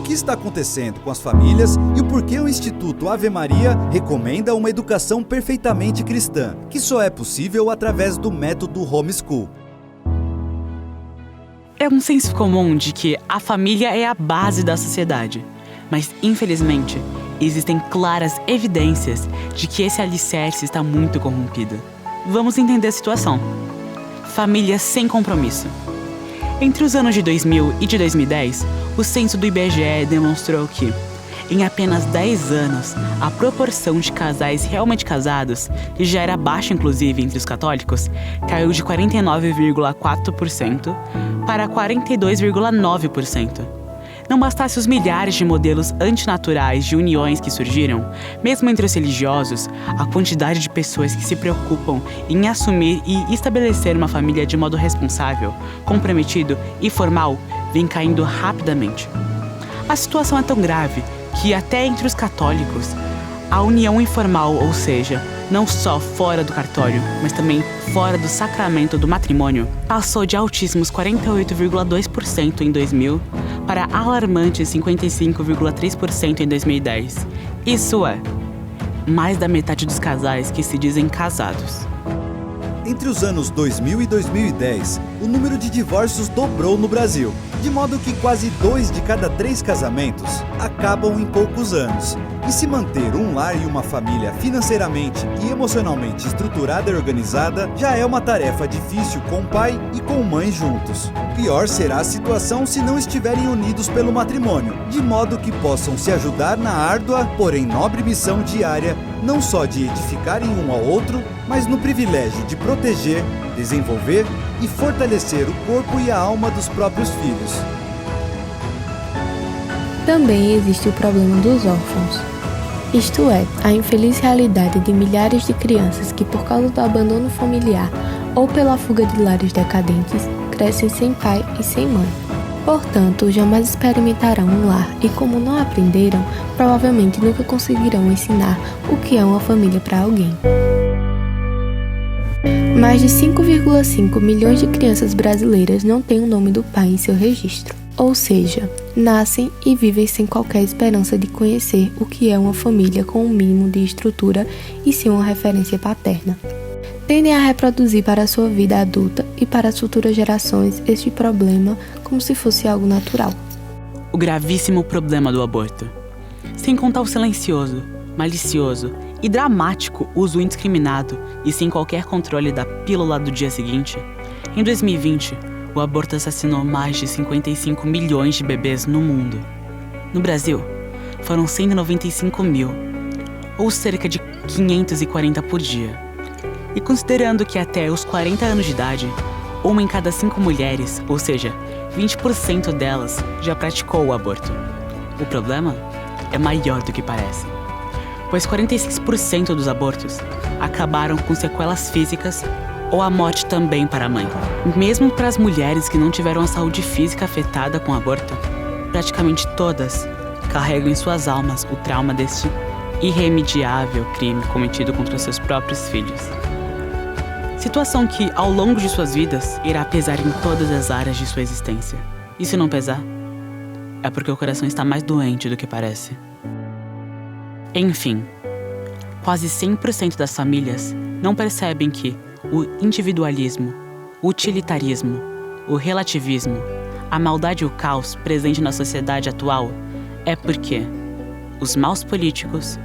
que está acontecendo com as famílias e o porquê o Instituto Ave Maria recomenda uma educação perfeitamente cristã, que só é possível através do método homeschool. É um senso comum de que a família é a base da sociedade, mas infelizmente existem claras evidências de que esse alicerce está muito corrompido. Vamos entender a situação. Família sem compromisso. Entre os anos de 2000 e de 2010, o censo do IBGE demonstrou que, em apenas 10 anos, a proporção de casais realmente casados, que já era baixa inclusive entre os católicos, caiu de 49,4% para 42,9%. Não bastasse os milhares de modelos antinaturais de uniões que surgiram, mesmo entre os religiosos, a quantidade de pessoas que se preocupam em assumir e estabelecer uma família de modo responsável, comprometido e formal vem caindo rapidamente. A situação é tão grave que até entre os católicos, a união informal, ou seja, não só fora do cartório, mas também fora do sacramento do matrimônio, passou de altíssimos 48,2% em 2000 para alarmantes 55,3% em 2010. Isso é, mais da metade dos casais que se dizem casados. Entre os anos 2000 e 2010, o número de divórcios dobrou no Brasil, de modo que quase 2 de cada 3 casamentos acabam em poucos anos. E se manter um lar e uma família financeiramente e emocionalmente estruturada e organizada já é uma tarefa difícil com pai e com mãe juntos. Pior será a situação se não estiverem unidos pelo matrimônio, de modo que possam se ajudar na árdua, porém nobre missão diária, não só de edificarem um ao outro, mas no privilégio de proteger, desenvolver e fortalecer o corpo e a alma dos próprios filhos. Também existe o problema dos órfãos. Isto é, a infeliz realidade de milhares de crianças que, por causa do abandono familiar ou pela fuga de lares decadentes, crescem sem pai e sem mãe. Portanto, jamais experimentarão um lar e, como não aprenderam, provavelmente nunca conseguirão ensinar o que é uma família para alguém. Mais de 5,5 milhões de crianças brasileiras não têm o nome do pai em seu registro. Ou seja, nascem e vivem sem qualquer esperança de conhecer o que é uma família com um mínimo de estrutura e sem uma referência paterna. Tendem a reproduzir para a sua vida adulta e para as futuras gerações este problema como se fosse algo natural. O gravíssimo problema do aborto. Sem contar o silencioso, malicioso e dramático uso indiscriminado e sem qualquer controle da pílula do dia seguinte, em 2020, o aborto assassinou mais de 55 milhões de bebês no mundo. No Brasil, foram 195 mil, ou cerca de 540 por dia. E considerando que até os 40 anos de idade, uma em cada 5 mulheres, ou seja, 20% delas, já praticou o aborto. O problema é maior do que parece, pois 46% dos abortos acabaram com sequelas físicas ou a morte também para a mãe. Mesmo para as mulheres que não tiveram a saúde física afetada com o aborto, praticamente todas carregam em suas almas o trauma deste irremediável crime cometido contra seus próprios filhos. Situação que, ao longo de suas vidas, irá pesar em todas as áreas de sua existência. E se não pesar, é porque o coração está mais doente do que parece. Enfim, quase 100% das famílias não percebem que o individualismo, o utilitarismo, o relativismo, a maldade e o caos presente na sociedade atual é porque os maus políticos,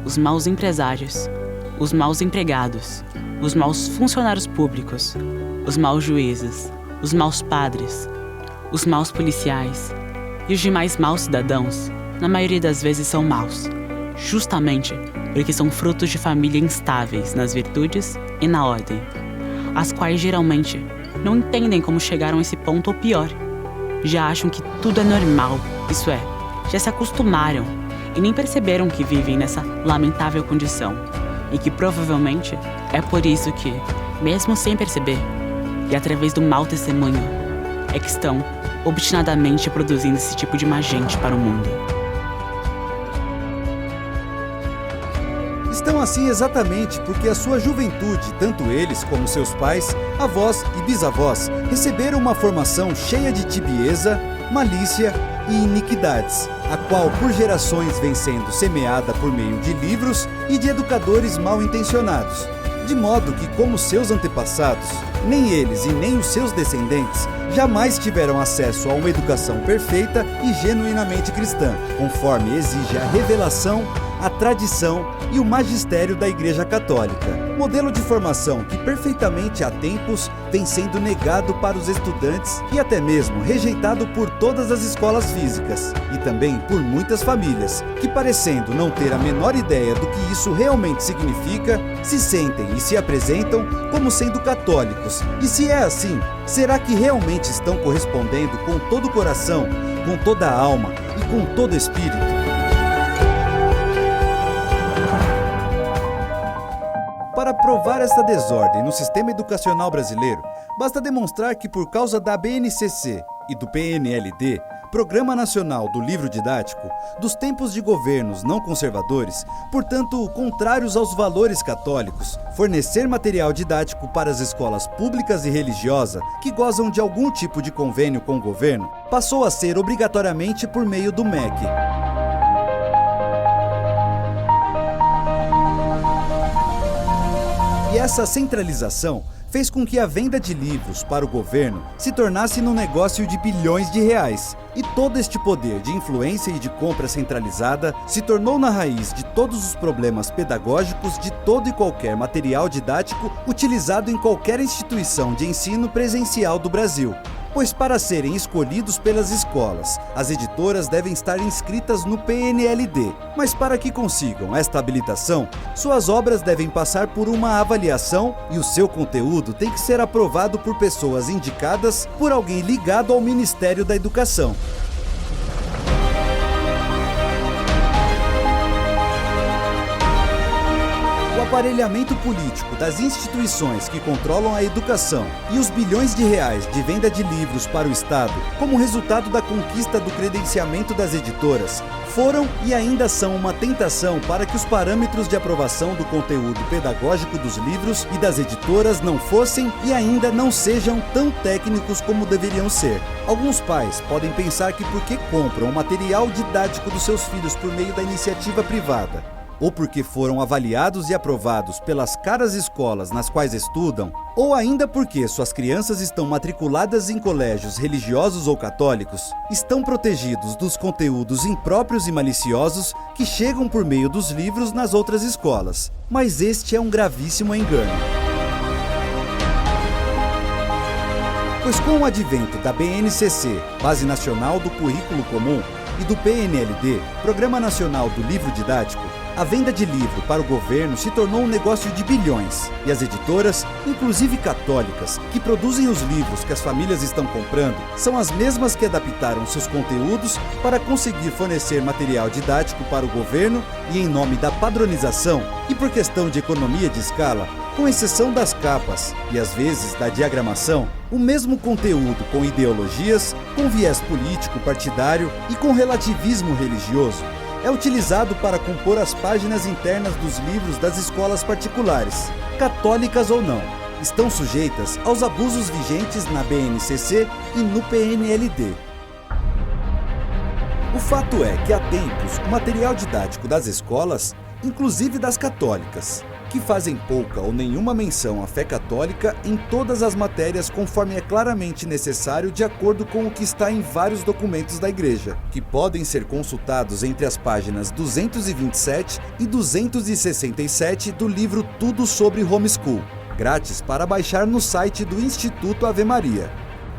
os maus empresários, os maus empregados, os maus funcionários públicos, os maus juízes, os maus padres, os maus policiais e os demais maus cidadãos, na maioria das vezes são maus, justamente porque são frutos de famílias instáveis nas virtudes e na ordem, as quais geralmente não entendem como chegaram a esse ponto ou pior, já acham que tudo é normal, isso é, já se acostumaram e nem perceberam que vivem nessa lamentável condição e que provavelmente é por isso que, mesmo sem perceber, e através do mau testemunho, é que estão obstinadamente produzindo esse tipo de má gente para o mundo. Estão assim exatamente porque a sua juventude, tanto eles como seus pais, avós e bisavós, receberam uma formação cheia de tibieza, malícia e iniquidades. a qual por gerações vem sendo semeada por meio de livros e de educadores mal intencionados, de modo que, como seus antepassados, nem eles e nem os seus descendentes jamais tiveram acesso a uma educação perfeita e genuinamente cristã, conforme exige a revelação, a tradição e o magistério da Igreja Católica. Modelo de formação que perfeitamente há tempos vem sendo negado para os estudantes e até mesmo rejeitado por todas as escolas físicas e também por muitas famílias, que parecendo não ter a menor ideia do que isso realmente significa, se sentem e se apresentam como sendo católicos. E se é assim, será que realmente estão correspondendo com todo o coração, com toda a alma e com todo o espírito? Para provar essa desordem no sistema educacional brasileiro, basta demonstrar que por causa da BNCC e do PNLD, Programa Nacional do Livro Didático, dos tempos de governos não conservadores, portanto contrários aos valores católicos, fornecer material didático para as escolas públicas e religiosas que gozam de algum tipo de convênio com o governo, passou a ser obrigatoriamente por meio do MEC. E essa centralização fez com que a venda de livros para o governo se tornasse num negócio de bilhões de reais. E todo este poder de influência e de compra centralizada se tornou na raiz de todos os problemas pedagógicos de todo e qualquer material didático utilizado em qualquer instituição de ensino presencial do Brasil. Pois para serem escolhidos pelas escolas, as editoras devem estar inscritas no PNLD, mas para que consigam esta habilitação, suas obras devem passar por uma avaliação e o seu conteúdo tem que ser aprovado por pessoas indicadas por alguém ligado ao Ministério da Educação. O aparelhamento político das instituições que controlam a educação e os bilhões de reais de venda de livros para o Estado, como resultado da conquista do credenciamento das editoras, foram e ainda são uma tentação para que os parâmetros de aprovação do conteúdo pedagógico dos livros e das editoras não fossem e ainda não sejam tão técnicos como deveriam ser. Alguns pais podem pensar que porque compram o material didático dos seus filhos por meio da iniciativa privada, ou porque foram avaliados e aprovados pelas caras escolas nas quais estudam, ou ainda porque suas crianças estão matriculadas em colégios religiosos ou católicos, estão protegidos dos conteúdos impróprios e maliciosos que chegam por meio dos livros nas outras escolas. Mas este é um gravíssimo engano. Pois com o advento da BNCC, Base Nacional do Currículo Comum, e do PNLD, Programa Nacional do Livro Didático, a venda de livro para o governo se tornou um negócio de bilhões, e as editoras, inclusive católicas, que produzem os livros que as famílias estão comprando, são as mesmas que adaptaram seus conteúdos para conseguir fornecer material didático para o governo e em nome da padronização e por questão de economia de escala, com exceção das capas e às vezes da diagramação, o mesmo conteúdo com ideologias, com viés político partidário e com relativismo religioso é utilizado para compor as páginas internas dos livros das escolas particulares, católicas ou não. Estão sujeitas aos abusos vigentes na BNCC e no PNLD. O fato é que há tempos o material didático das escolas, inclusive das católicas, que fazem pouca ou nenhuma menção à fé católica em todas as matérias conforme é claramente necessário de acordo com o que está em vários documentos da Igreja, que podem ser consultados entre as páginas 227 e 267 do livro Tudo sobre Homeschool, grátis para baixar no site do Instituto Ave Maria.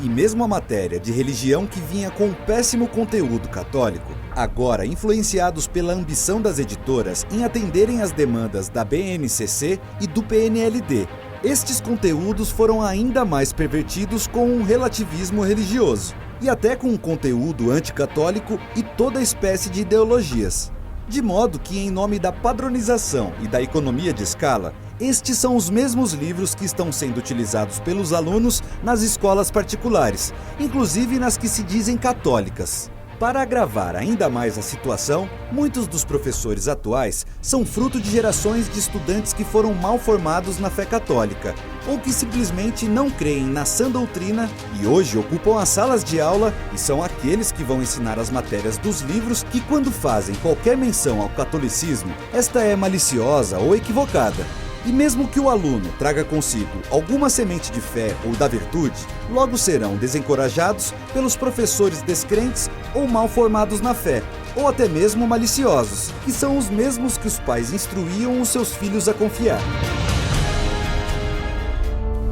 E mesmo a matéria de religião que vinha com um péssimo conteúdo católico, agora influenciados pela ambição das editoras em atenderem às demandas da BNCC e do PNLD, estes conteúdos foram ainda mais pervertidos com um relativismo religioso, e até com um conteúdo anticatólico e toda espécie de ideologias. De modo que, em nome da padronização e da economia de escala, estes são os mesmos livros que estão sendo utilizados pelos alunos nas escolas particulares, inclusive nas que se dizem católicas. Para agravar ainda mais a situação, muitos dos professores atuais são fruto de gerações de estudantes que foram mal formados na fé católica, ou que simplesmente não creem na sã doutrina e hoje ocupam as salas de aula e são aqueles que vão ensinar as matérias dos livros que, quando fazem qualquer menção ao catolicismo, esta é maliciosa ou equivocada. E mesmo que o aluno traga consigo alguma semente de fé ou da virtude, logo serão desencorajados pelos professores descrentes ou mal formados na fé, ou até mesmo maliciosos, que são os mesmos que os pais instruíam os seus filhos a confiar.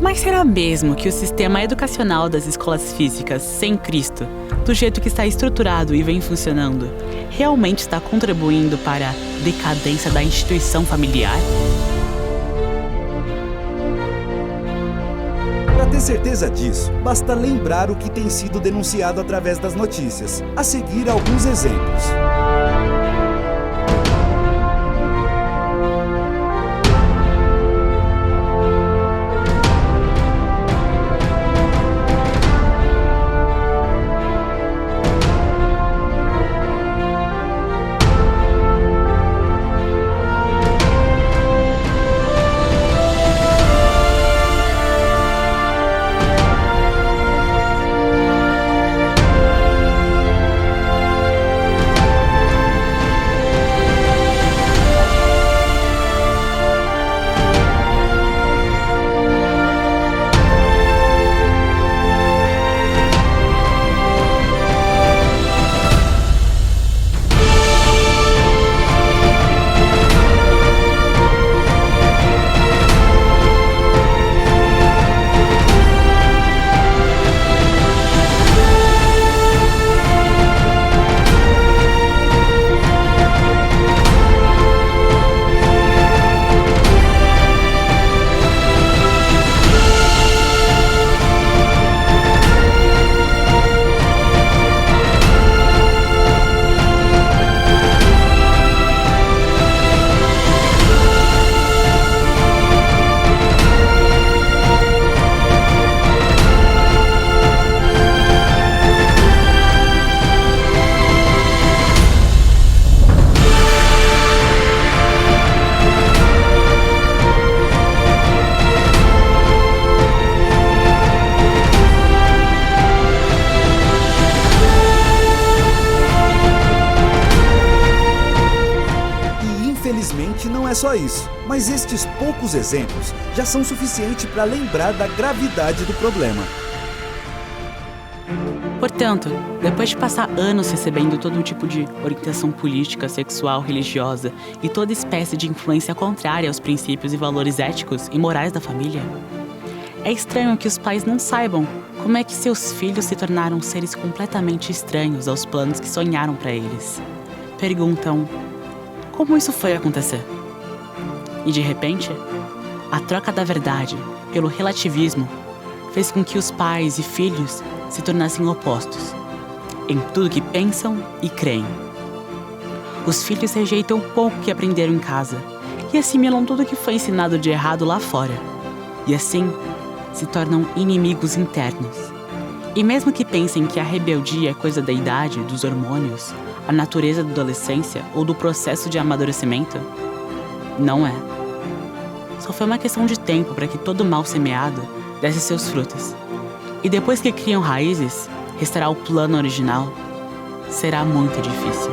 Mas será mesmo que o sistema educacional das escolas físicas, sem Cristo, do jeito que está estruturado e vem funcionando, realmente está contribuindo para a decadência da instituição familiar? Para ter certeza disso, basta lembrar o que tem sido denunciado através das notícias. A seguir, alguns exemplos. Infelizmente não é só isso, mas estes poucos exemplos já são suficientes para lembrar da gravidade do problema. Portanto, depois de passar anos recebendo todo tipo de orientação política, sexual, religiosa e toda espécie de influência contrária aos princípios e valores éticos e morais da família, é estranho que os pais não saibam como é que seus filhos se tornaram seres completamente estranhos aos planos que sonharam para eles. Perguntam: como isso foi acontecer? E de repente, a troca da verdade pelo relativismo fez com que os pais e filhos se tornassem opostos em tudo que pensam e creem. Os filhos rejeitam pouco que aprenderam em casa e assimilam tudo que foi ensinado de errado lá fora, e assim se tornam inimigos internos. E mesmo que pensem que a rebeldia é coisa da idade, dos hormônios, a natureza da adolescência ou do processo de amadurecimento, não é. Só foi uma questão de tempo para que todo mal semeado desse seus frutos. E depois que criam raízes, restaurar o plano original será muito difícil.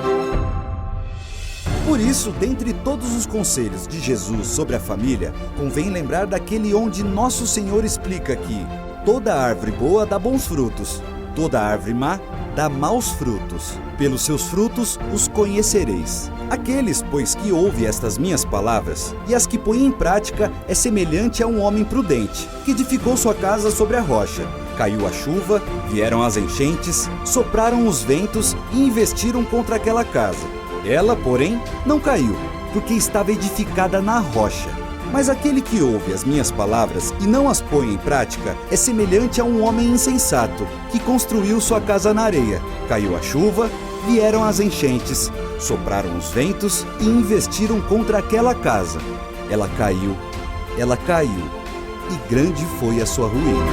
Por isso, dentre todos os conselhos de Jesus sobre a família, convém lembrar daquele onde Nosso Senhor explica que toda árvore boa dá bons frutos, toda árvore má dá maus frutos. Pelos seus frutos os conhecereis. Aqueles, pois, que ouvem estas minhas palavras e as que põem em prática é semelhante a um homem prudente, que edificou sua casa sobre a rocha. Caiu a chuva, vieram as enchentes, sopraram os ventos e investiram contra aquela casa. Ela, porém, não caiu, porque estava edificada na rocha. Mas aquele que ouve as minhas palavras e não as põe em prática é semelhante a um homem insensato, que construiu sua casa na areia. Caiu a chuva, vieram as enchentes, sopraram os ventos e investiram contra aquela casa. Ela caiu, e grande foi a sua ruína.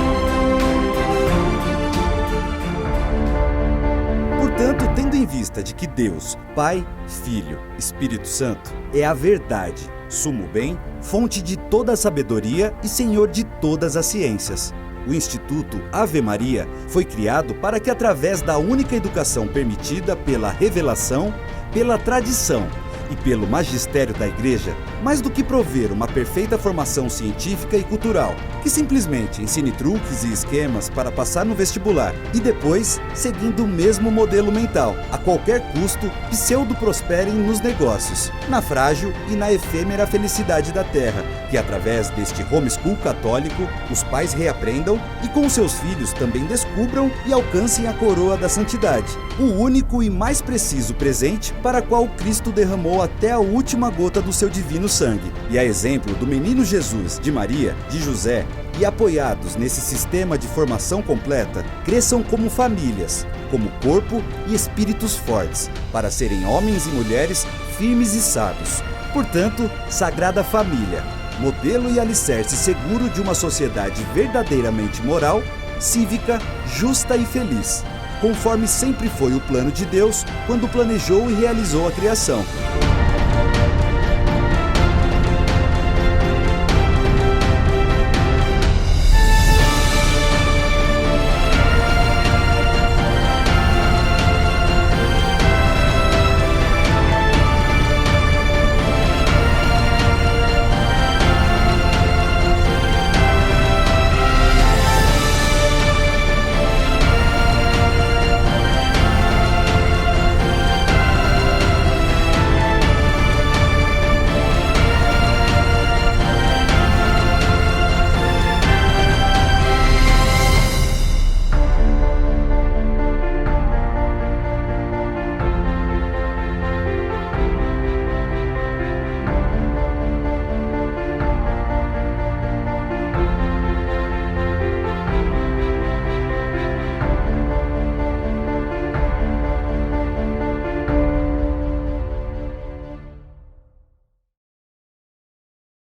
Portanto, tendo em vista de que Deus, Pai, Filho, Espírito Santo, é a verdade, sumo bem, fonte de toda a sabedoria e Senhor de todas as ciências. O Instituto Ave Maria foi criado para que, através da única educação permitida pela revelação, pela tradição e pelo magistério da Igreja, mais do que prover uma perfeita formação científica e cultural, que simplesmente ensine truques e esquemas para passar no vestibular e depois, seguindo o mesmo modelo mental, a qualquer custo, pseudo-prosperem nos negócios, na frágil e na efêmera felicidade da terra, que através deste homeschool católico, os pais reaprendam e com seus filhos também descubram e alcancem a coroa da santidade, o único e mais preciso presente para qual Cristo derramou até a última gota do seu divino sangue. E a exemplo do menino Jesus, de Maria, de José, e apoiados nesse sistema de formação completa, cresçam como famílias, como corpo e espíritos fortes, para serem homens e mulheres firmes e sábios. Portanto, Sagrada Família, modelo e alicerce seguro de uma sociedade verdadeiramente moral, cívica, justa e feliz, conforme sempre foi o plano de Deus quando planejou e realizou a criação.